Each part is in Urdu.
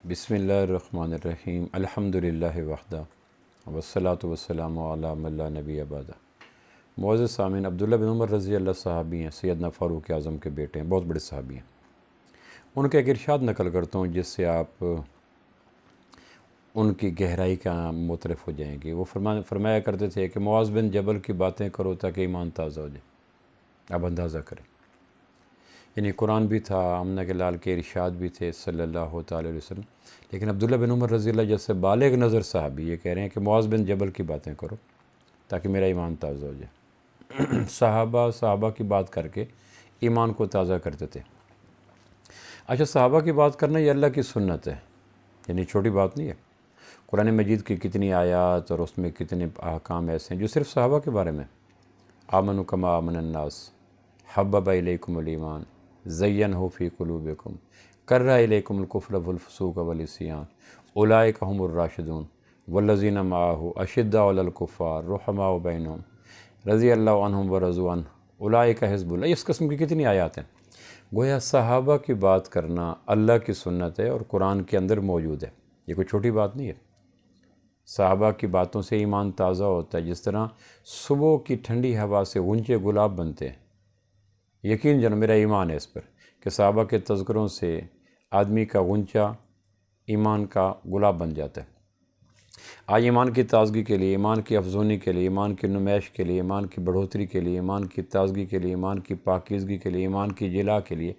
بسم اللہ الرحمن الرحیم الحمدللہ وحدہ والصلاة والسلام علی من لا نبی بعدہ۔ معزز سامعین، عبداللہ بن عمر رضی اللہ صحابی ہیں، سیدنا فاروق اعظم کے بیٹے ہیں، بہت بڑے صحابی ہیں۔ ان کا ایک ارشاد نقل کرتا ہوں جس سے آپ ان کی گہرائی کا متعارف ہو جائیں گے۔ وہ فرمایا کرتے تھے کہ معاذ بن جبل کی باتیں کرو تاکہ ایمان تازہ ہو جائے۔ آپ اندازہ کریں، یعنی قرآن بھی تھا، آمنہ کے لال کے ارشاد بھی تھے صلی اللہ تعالی علیہ وسلم، لیکن عبداللہ بن عمر رضی اللہ جیسے بالغ نظر صحابی یہ کہہ رہے ہیں کہ معاذ بن جبل کی باتیں کرو تاکہ میرا ایمان تازہ ہو جائے۔ صحابہ کی بات کر کے ایمان کو تازہ کرتے تھے۔ اچھا، صحابہ کی بات کرنا یہ اللہ کی سنت ہے، یعنی چھوٹی بات نہیں ہے۔ قرآن مجید کی کتنی آیات اور اس میں کتنے احکام ایسے ہیں جو صرف صحابہ کے بارے میں۔ آمنوا کما آمن الناس، حبب الیکم الایمان، زینہ فی قلوبکم، کرہ الیکم الکفر والفسوق والعصیان، اولئک هم الراشدون والذین معہ اشداء علی الکفار رحماء بینہم رضی اللہ عنہم ورضوا عنہ اولئک حزب اللہ۔ اس قسم کی کتنی آیات ہیں۔ گویا صحابہ کی بات کرنا اللہ کی سنت ہے اور قرآن کے اندر موجود ہے، یہ کوئی چھوٹی بات نہیں ہے۔ صحابہ کی باتوں سے ایمان تازہ ہوتا ہے، جس طرح صبح کی ٹھنڈی ہوا سے غنچے گلاب بنتے ہیں۔ یقین جانو، میرا ایمان ہے اس پر کہ صحابہ کے تذکروں سے آدمی کا غنچہ ایمان کا گلاب بن جاتا ہے۔ آج ایمان کی تازگی کے لیے، ایمان کی افزونی کے لیے، ایمان کی نمائش کے لیے، ایمان کی بڑھوتری کے لیے، ایمان کی تازگی کے لیے، ایمان کی پاکیزگی کے لیے، ایمان کی جلا کے لیے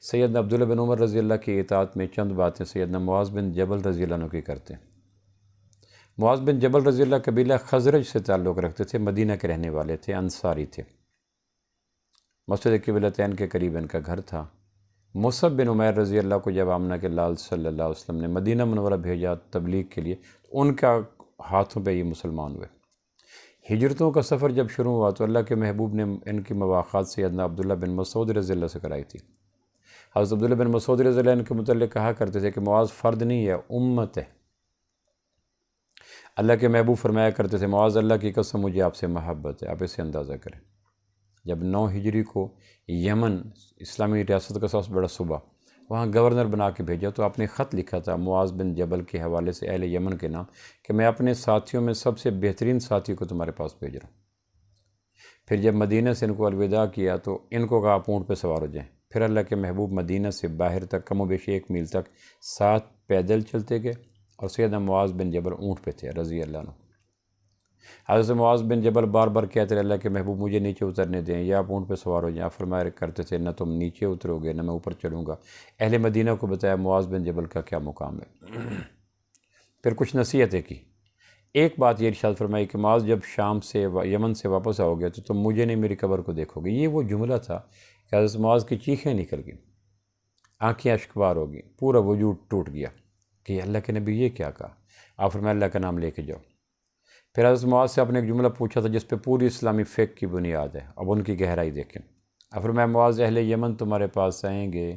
سیدنا عبداللہ بن عمر رضی اللہ کی اطاعت میں چند باتیں سیدنا معاذ بن جبل رضی اللہ عنہ کی کرتے ہیں۔ معاذ بن جبل رضی اللہ قبیلہ خزرج سے تعلق رکھتے تھے، مدینہ کے رہنے والے تھے، انصاری تھے۔ مسجد قبلتین کے قریب ان کا گھر تھا۔ مصعب بن عمیر رضی اللہ کو جب آمنہ کے لال صلی اللہ علیہ وسلم نے مدینہ منورہ بھیجا تبلیغ کے لیے تو ان کا ہاتھوں پہ یہ مسلمان ہوئے۔ ہجرتوں کا سفر جب شروع ہوا تو اللہ کے محبوب نے ان کی مواخات سیدنا عبداللہ بن مسعود رضی اللہ سے کرائی تھی۔ حضرت عبداللہ بن مسعود رضی اللہ ان کے متعلق کہا کرتے تھے کہ معاذ فرد نہیں ہے، امت ہے۔ اللہ کے محبوب فرمایا کرتے تھے معاذ اللہ کی قسم مجھے آپ سے محبت ہے۔ آپ اسے اندازہ کریں، جب 9 ہجری کو یمن اسلامی ریاست کا سب سے بڑا صوبہ وہاں گورنر بنا کے بھیجا تو آپ نے خط لکھا تھا معاذ بن جبل کے حوالے سے اہل یمن کے نام کہ میں اپنے ساتھیوں میں سب سے بہترین ساتھی کو تمہارے پاس بھیج رہا ہوں۔ پھر جب مدینہ سے ان کو الوداع کیا تو ان کو کہا آپ اونٹ پہ سوار ہو جائیں۔ پھر اللہ کے محبوب مدینہ سے باہر تک کم و بیش 1 میل تک ساتھ پیدل چلتے گئے اور سیدنا معاذ بن جبل اونٹ پہ تھے رضی اللہ عنہ۔ حضرت معاذ بن جبل بار بار کہتے رہے اللہ کے محبوب مجھے نیچے اترنے دیں یا آپ اونٹ پہ سوار ہو جائیں۔ آپ فرمایا کرتے تھے نہ تم نیچے اترو گے نہ میں اوپر چلوں گا۔ اہل مدینہ کو بتایا معاذ بن جبل کا کیا مقام ہے۔ پھر کچھ نصیحتیں کی۔ ایک بات یہ ارشاد فرمائی کہ معاذ جب شام سے یمن سے واپس آؤ گے تو تم مجھے نہیں میری قبر کو دیکھو گے۔ یہ وہ جملہ تھا کہ حضرت معاذ کی چیخیں نکل گئیں، آنکھیں اشکبار ہو گئیں، پورا وجود ٹوٹ گیا کہ اللہ کے نبی یہ کیا کہا۔ آپ فرمایا اللہ کا نام لے کے جاؤ۔ پھر حضرت معاذ سے آپ نے ایک جملہ پوچھا تھا جس پہ پوری اسلامی فقہ کی بنیاد ہے، اب ان کی گہرائی دیکھیں۔ آپ فرمایا معاذ اہل یمن تمہارے پاس آئیں گے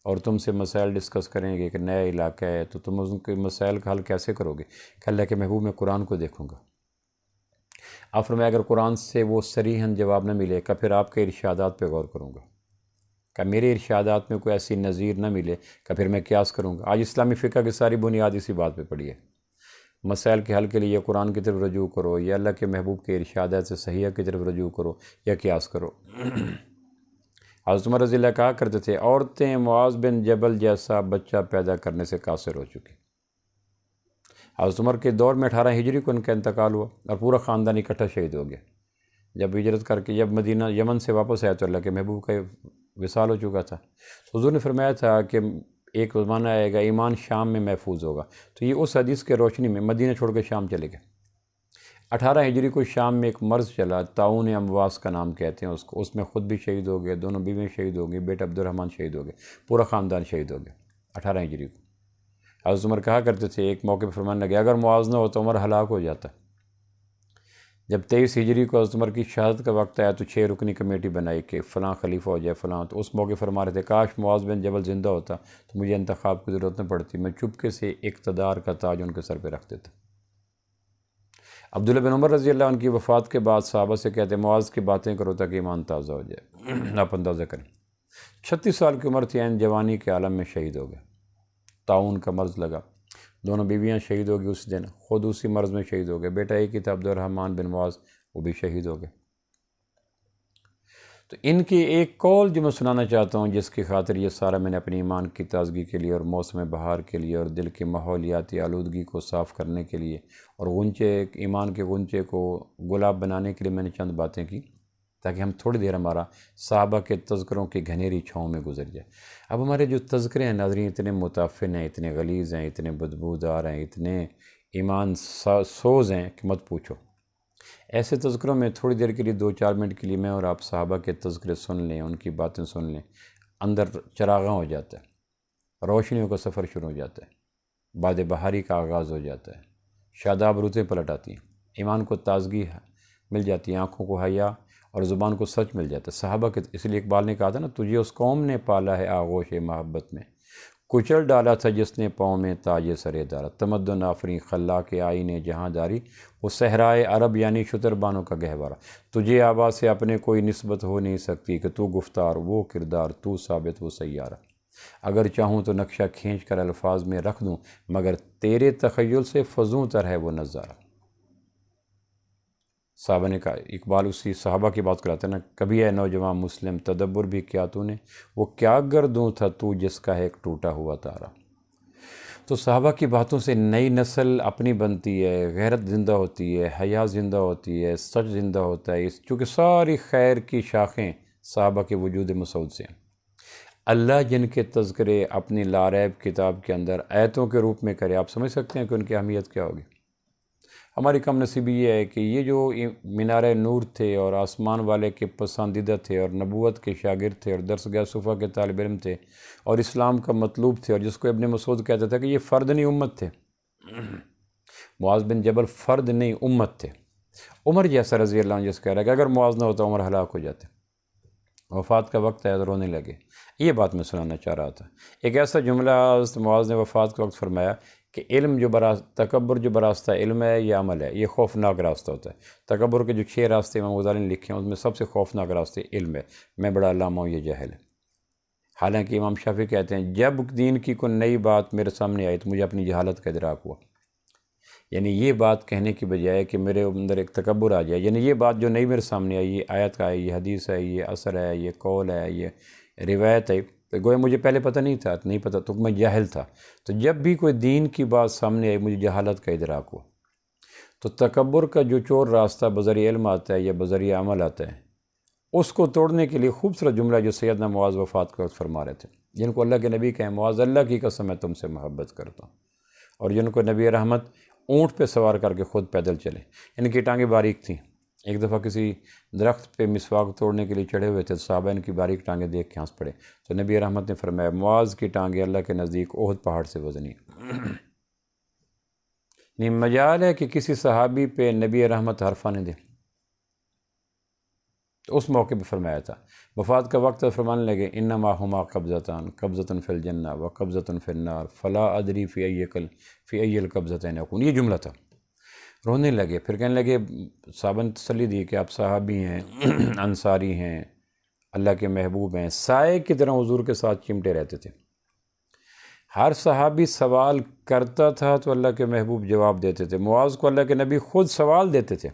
اور تم سے مسائل ڈسکس کریں گے کہ نیا علاقہ ہے تو تم ان کے مسائل کا حل کیسے کرو گے کہ اللہ کے محبوب میں قرآن کو دیکھوں گا۔ آپ فرمایا اگر قرآن سے وہ صریحاً جواب نہ ملے کہ پھر آپ کے ارشادات پہ غور کروں گا، کہ میرے ارشادات میں کوئی ایسی نظیر نہ ملے کہ پھر میں قیاس کروں گا۔ آج اسلامی فقہ کی ساری بنیاد اسی بات پہ پڑی ہے۔ مسائل کے حل کے لیے قرآن کی طرف رجوع کرو یا اللہ کے محبوب کے ارشادات سے صحیحہ کی طرف رجوع کرو یا قیاس کرو۔ حضرت عمر رضی اللہ کہا کرتے تھے عورتیں معاذ بن جبل جیسا بچہ پیدا کرنے سے قاصر ہو چکی۔ حضرت عمر کے دور میں 18 ہجری کو ان کا انتقال ہوا اور پورا خاندان اکٹھا شہید ہو گیا۔ جب ہجرت کر کے جب مدینہ یمن سے واپس آیا تو اللہ کے محبوب کا وصال ہو چکا تھا۔ حضور نے فرمایا تھا کہ ایک زمانہ آئے گا ایمان شام میں محفوظ ہوگا، تو یہ اس حدیث کے روشنی میں مدینہ چھوڑ کے شام چلے گئے۔ 18 ہجری کو شام میں ایک مرض چلا، طاعون امواس کا نام کہتے ہیں اس کو، اس میں خود بھی شہید ہو گئے، دونوں بیویاں شہید ہو گئی، بیٹا عبدالرحمن شہید ہو گئے، پورا خاندان شہید ہو گیا 18 ہجری کو۔ حضرت عمر کہا کرتے تھے ایک موقع پہ فرمانے لگے اگر معاذ نہ ہو تو عمر ہلاک ہو جاتا۔ جب 23 ہجری کو حضرت عمر کی شہادت کا وقت آیا تو 6 رکنی کمیٹی بنائی کہ فلاں خلیفہ ہو جائے فلاں، تو اس موقع فرما رہے تھے کاش معاذ بن جبل زندہ ہوتا تو مجھے انتخاب کی ضرورت نہ پڑتی، میں چپکے سے اقتدار کا تاج ان کے سر پہ رکھ دیتا۔ عبداللہ بن عمر رضی اللہ عنہ کی وفات کے بعد صحابہ سے کہتے معاذ کی باتیں کرو تاکہ ایمان تازہ ہو جائے۔ آپ اندازہ کریں 36 سال کی عمر تھی، عین جوانی کے عالم میں شہید ہو گئے۔ طاعون کا مرض لگا، دونوں بیویاں شہید ہو گئی اس دن، خود اسی مرض میں شہید ہو گئے، بیٹا ایک ہی تھا عبدالرحمن بن معاذ، وہ بھی شہید ہو گئے۔ تو ان کی ایک قول جو میں سنانا چاہتا ہوں، جس کی خاطر یہ سارا میں نے اپنی ایمان کی تازگی کے لیے اور موسم بہار کے لیے اور دل کی ماحولیاتی آلودگی کو صاف کرنے کے لیے اور ایمان کے غنچے کو گلاب بنانے کے لیے میں نے چند باتیں کی، تاکہ ہم تھوڑی دیر ہمارا صحابہ کے تذکروں کی گھنیری چھاؤں میں گزر جائے۔ اب ہمارے جو تذکرے ہیں ناظرین اتنے متعفن ہیں، اتنے غلیظ ہیں، اتنے بدبودار ہیں، اتنے ایمان سوز ہیں کہ مت پوچھو۔ ایسے تذکروں میں تھوڑی دیر کے لیے 2-4 منٹ کے لیے میں اور آپ صحابہ کے تذکرے سن لیں، ان کی باتیں سن لیں، اندر چراغاں ہو جاتا ہے، روشنیوں کا سفر شروع ہو جاتا ہے، باد بہاری کا آغاز ہو جاتا ہے، شاداب رتیں پلٹ آتی ہیں، ایمان کو تازگی مل جاتی ہے، آنکھوں کو حیا اور زبان کو سچ مل جاتا ہے۔ صحابہ کے اس لیے اقبال نے کہا تھا نا، تجھے اس قوم نے پالا ہے آغوش محبت میں، کچل ڈالا تھا جس نے پاؤں میں تاج سرے دارا، تمدن آفریں خلاق آئین جہاں داری، وہ صحرائے عرب یعنی شتربانوں کا گہوارہ، تجھے آواز سے اپنے کوئی نسبت ہو نہیں سکتی کہ تو گفتار وہ کردار، تو ثابت وہ سیارہ، اگر چاہوں تو نقشہ کھینچ کر الفاظ میں رکھ دوں، مگر تیرے تخیل سے فزوں تر ہے وہ نظارہ۔ صحابہ نے کہا، اقبال اسی صحابہ کی بات کراتے ہیں نا، کبھی اے نوجوان مسلم تدبر بھی کیا تو نے، وہ کیا گردوں تھا تو جس کا ہے ایک ٹوٹا ہوا تارا۔ تو صحابہ کی باتوں سے نئی نسل اپنی بنتی ہے، غیرت زندہ ہوتی ہے، حیا زندہ ہوتی ہے، سچ زندہ ہوتا ہے، چونکہ ساری خیر کی شاخیں صحابہ کے وجود مسعود سے ہیں۔ اللہ جن کے تذکرے اپنی لاریب کتاب کے اندر آیتوں کے روپ میں کرے، آپ سمجھ سکتے ہیں کہ ان کی اہمیت کیا ہوگی۔ ہماری کم نصیبی یہ ہے کہ یہ جو مینار نور تھے اور آسمان والے کے پسندیدہ تھے اور نبوت کے شاگرد تھے اور درسگاہ صفا کے طالب علم تھے اور اسلام کا مطلوب تھے، اور جس کو ابن مسعود کہتا تھا کہ یہ فرد نہیں امت تھے، معاذ بن جبل فرد نہیں امت تھے، عمر جیسا رضی اللہ عنہ جس کہہ رہا ہے کہ اگر معاذ نہ ہوتا عمر ہلاک ہو جاتے، وفات کا وقت ہے رونے لگے۔ یہ بات میں سنانا چاہ رہا تھا۔ ایک ایسا جملہ معاذ نے وفات کے وقت فرمایا کہ علم جو تکبر جو براستہ علم ہے یہ عمل ہے، یہ خوفناک راستہ ہوتا ہے۔ تکبر کے جو 6 راستے امام غزالی نے لکھے ہیں، اس میں سب سے خوفناک راستے علم ہے، میں بڑا علامہ ہوں یہ جاہل ہے۔ حالانکہ امام شافعی کہتے ہیں جب دین کی کوئی نئی بات میرے سامنے آئی تو مجھے اپنی جہالت کا ادراک ہوا، یعنی یہ بات کہنے کی بجائے کہ میرے اندر ایک تکبر آ جائے، یعنی یہ بات جو نئی میرے سامنے آئی، یہ آیت کا ہے، یہ حدیث ہے، یہ اثر ہے، یہ قول ہے، یہ روایت ہے، تو گویا مجھے پہلے پتہ نہیں تھا، نہیں پتہ تو میں جاہل تھا۔ تو جب بھی کوئی دین کی بات سامنے آئی مجھے جہالت کا ادراک ہوا۔ تو تکبر کا جو چور راستہ بذریعہ علم آتا ہے یا بذریعہ عمل آتا ہے، اس کو توڑنے کے لیے خوبصورت جملہ جو سیدنا معاذ وفات کے وقت فرما رہے تھے، جن کو اللہ کے نبی کہیں معاذ اللہ کی قسم میں تم سے محبت کرتا ہوں، اور جن کو نبی رحمت اونٹ پہ سوار کر کے خود پیدل چلے، ان کی ٹانگیں باریک تھیں۔ ایک دفعہ کسی درخت پہ مسواک توڑنے کے لیے چڑھے ہوئے تھے، صحابہ ان کی باریک ٹانگیں دیکھ کے ہنس پڑے، تو نبی رحمت نے فرمایا معاذ کی ٹانگیں اللہ کے نزدیک احد پہاڑ سے وزنی۔ نہیں مجال ہے کہ کسی صحابی پہ نبی رحمت حرف آنے دے، تو اس موقع پہ فرمایا تھا۔ وفات کا وقت فرمانے لگے انما ہما قبضتان قبضۃ فی الجنہ و قبضۃ فی النار فلا ادری فی ای القبضتین اکون، یہ جملہ تھا۔ رونے لگے، پھر کہنے لگے، صحابہ نے تسلی دی کہ آپ صحابی ہیں، انصاری ہیں، اللہ کے محبوب ہیں، سائے کی طرح حضور کے ساتھ چمٹے رہتے تھے۔ ہر صحابی سوال کرتا تھا تو اللہ کے محبوب جواب دیتے تھے۔ معاذ کو اللہ کے نبی خود سوال دیتے تھے،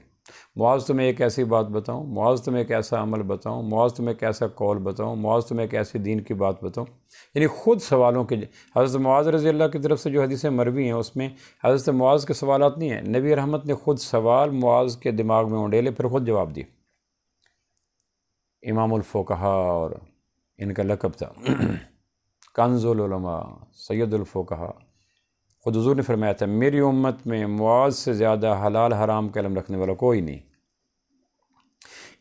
معاذ تمہیں ایک ایسی بات بتاؤں، معاذ تمہیں ایک ایسا عمل بتاؤں، معاذ تمہیں ایک ایسا قول بتاؤں، معاذ تمہیں ایک ایسی دین کی بات بتاؤں، یعنی خود سوالوں کے حضرت معاذ رضی اللہ کی طرف سے جو حدیثیں مروی ہیں اس میں حضرت معاذ کے سوالات نہیں ہیں، نبی رحمت نے خود سوال معاذ کے دماغ میں اونڈیلے پھر خود جواب دیے۔ امام الفقہا اور ان کا لقب تھا کنز العلماء، سید الفقہا۔ خود حضور نے فرمایا تھا میری امت میں معاذ سے زیادہ حلال حرام کا علم رکھنے والا کوئی نہیں۔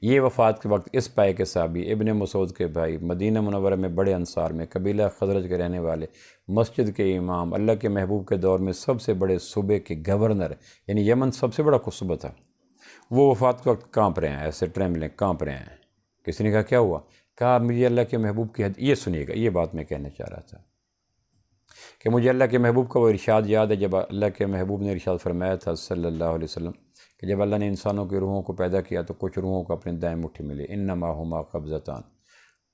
یہ وفات کے وقت اس پائے کے صحابی ابن مسعود کے بھائی، مدینہ منورہ میں بڑے انصار میں قبیلہ خزرج کے رہنے والے، مسجد کے امام، اللہ کے محبوب کے دور میں سب سے بڑے صوبے کے گورنر، یعنی یمن سب سے بڑا صوبہ تھا، وہ وفات کے وقت کانپ رہے ہیں، ایسے ٹریملنگ کانپ رہے ہیں۔ کسی نے کہا کیا ہوا؟ کہا مجھے اللہ کے محبوب کی یہ سنیے گا، یہ بات میں کہنا چاہ رہا تھا کہ مجھے اللہ کے محبوب کا وہ ارشاد یاد ہے، جب اللہ کے محبوب نے ارشاد فرمایا تھا صلی اللہ علیہ وسلم کہ جب اللہ نے انسانوں کی روحوں کو پیدا کیا تو کچھ روحوں کو اپنے دائیں مٹھی ملے، انما ہما قبضتان،